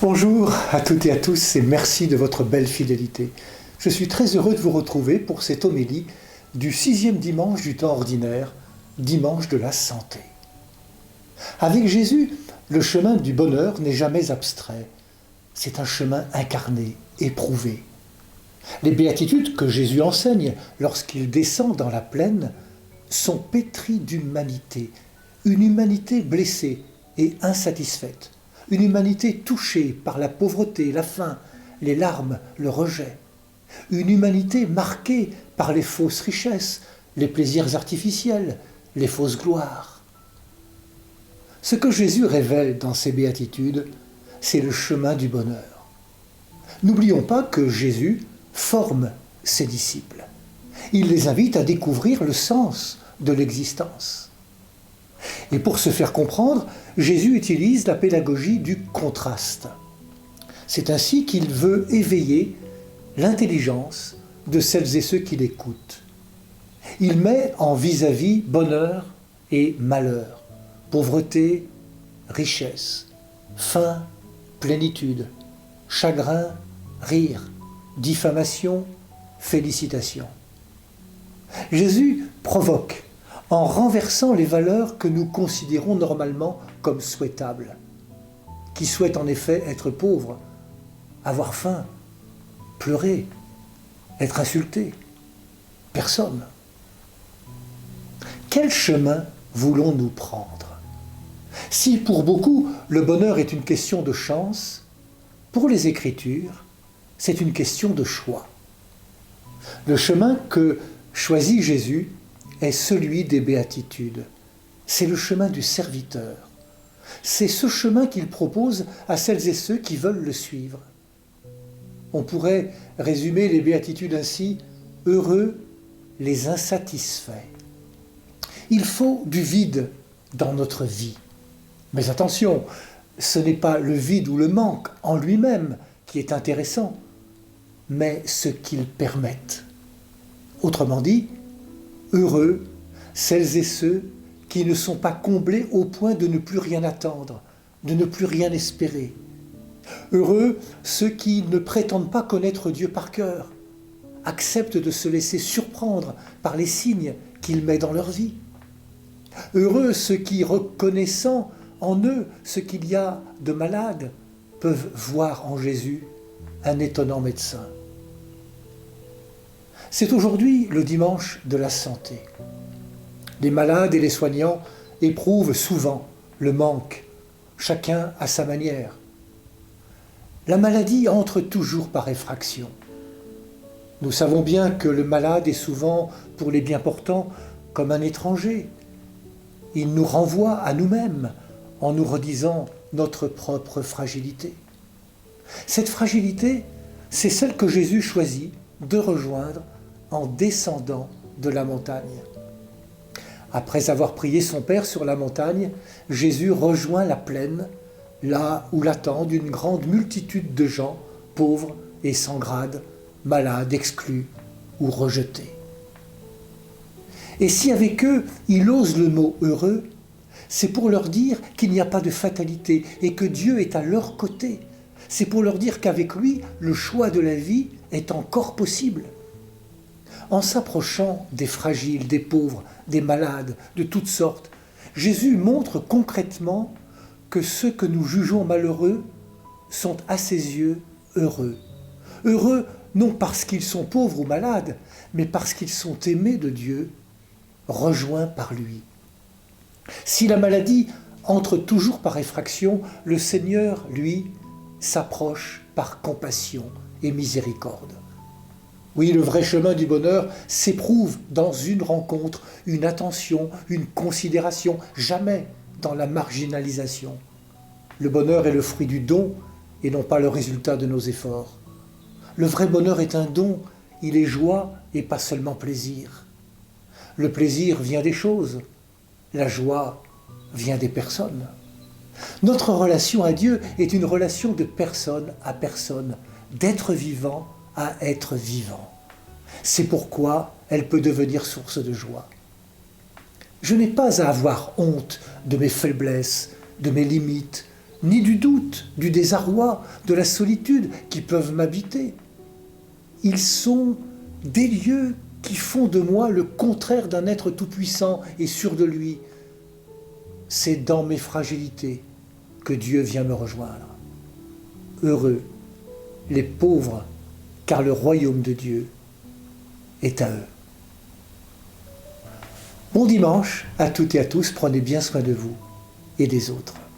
Bonjour à toutes et à tous et merci de votre belle fidélité. Je suis très heureux de vous retrouver pour cette homélie du 6e dimanche du temps ordinaire, dimanche de la santé. Avec Jésus, le chemin du bonheur n'est jamais abstrait. C'est un chemin incarné, éprouvé. Les béatitudes que Jésus enseigne lorsqu'il descend dans la plaine sont pétries d'humanité, une humanité blessée et insatisfaite, une humanité touchée par la pauvreté, la faim, les larmes, le rejet, une humanité marquée par les fausses richesses, les plaisirs artificiels, les fausses gloires. Ce que Jésus révèle dans ces béatitudes, c'est le chemin du bonheur. N'oublions pas que Jésus forme ses disciples. Il les invite à découvrir le sens de l'existence. Et pour se faire comprendre, Jésus utilise la pédagogie du contraste. C'est ainsi qu'il veut éveiller l'intelligence de celles et ceux qui l'écoutent. Il met en vis-à-vis bonheur et malheur, pauvreté, richesse, faim, plénitude, chagrin, rire, diffamation, félicitations. Jésus provoque en renversant les valeurs que nous considérons normalement comme souhaitables. Qui souhaite en effet être pauvre, avoir faim, pleurer, être insulté? Personne. Quel chemin voulons-nous prendre? Si pour beaucoup le bonheur est une question de chance, pour les Écritures, c'est une question de choix. Le chemin que choisit Jésus est celui des béatitudes. C'est le chemin du serviteur. C'est ce chemin qu'il propose à celles et ceux qui veulent le suivre. On pourrait résumer les béatitudes ainsi: heureux les insatisfaits. Il faut du vide dans notre vie. Mais attention, ce n'est pas le vide ou le manque en lui-même qui est intéressant, mais ce qu'il permette. Autrement dit, heureux celles et ceux qui ne sont pas comblés au point de ne plus rien attendre, de ne plus rien espérer. Heureux ceux qui ne prétendent pas connaître Dieu par cœur, acceptent de se laisser surprendre par les signes qu'il met dans leur vie. Heureux ceux qui, reconnaissant en eux ce qu'il y a de malade, peuvent voir en Jésus un étonnant médecin. C'est aujourd'hui le dimanche de la santé. Les malades et les soignants éprouvent souvent le manque, chacun à sa manière. La maladie entre toujours par effraction. Nous savons bien que le malade est souvent, pour les bien portants, comme un étranger. Il nous renvoie à nous-mêmes en nous redisant notre propre fragilité. Cette fragilité, c'est celle que Jésus choisit de rejoindre en descendant de la montagne. Après avoir prié son Père sur la montagne, Jésus rejoint la plaine, là où l'attendent une grande multitude de gens, pauvres et sans grade, malades, exclus ou rejetés. Et si avec eux, il ose le mot « heureux », c'est pour leur dire qu'il n'y a pas de fatalité et que Dieu est à leur côté. C'est pour leur dire qu'avec lui, le choix de la vie est encore possible. En s'approchant des fragiles, des pauvres, des malades, de toutes sortes, Jésus montre concrètement que ceux que nous jugeons malheureux sont à ses yeux heureux. Heureux non parce qu'ils sont pauvres ou malades, mais parce qu'ils sont aimés de Dieu, rejoints par lui. Si la maladie entre toujours par effraction, le Seigneur, lui, s'approche par compassion et miséricorde. Oui, le vrai chemin du bonheur s'éprouve dans une rencontre, une attention, une considération, jamais dans la marginalisation. Le bonheur est le fruit du don et non pas le résultat de nos efforts. Le vrai bonheur est un don, il est joie et pas seulement plaisir. Le plaisir vient des choses, la joie vient des personnes. Notre relation à Dieu est une relation de personne à personne, d'être vivant à être vivant. C'est pourquoi elle peut devenir source de joie. Je n'ai pas à avoir honte de mes faiblesses, de mes limites, ni du doute, du désarroi, de la solitude qui peuvent m'habiter. Ils sont des lieux qui font de moi le contraire d'un être tout-puissant et sûr de lui. C'est dans mes fragilités que Dieu vient me rejoindre. Heureux les pauvres, car le royaume de Dieu est à eux. Bon dimanche à toutes et à tous, prenez bien soin de vous et des autres.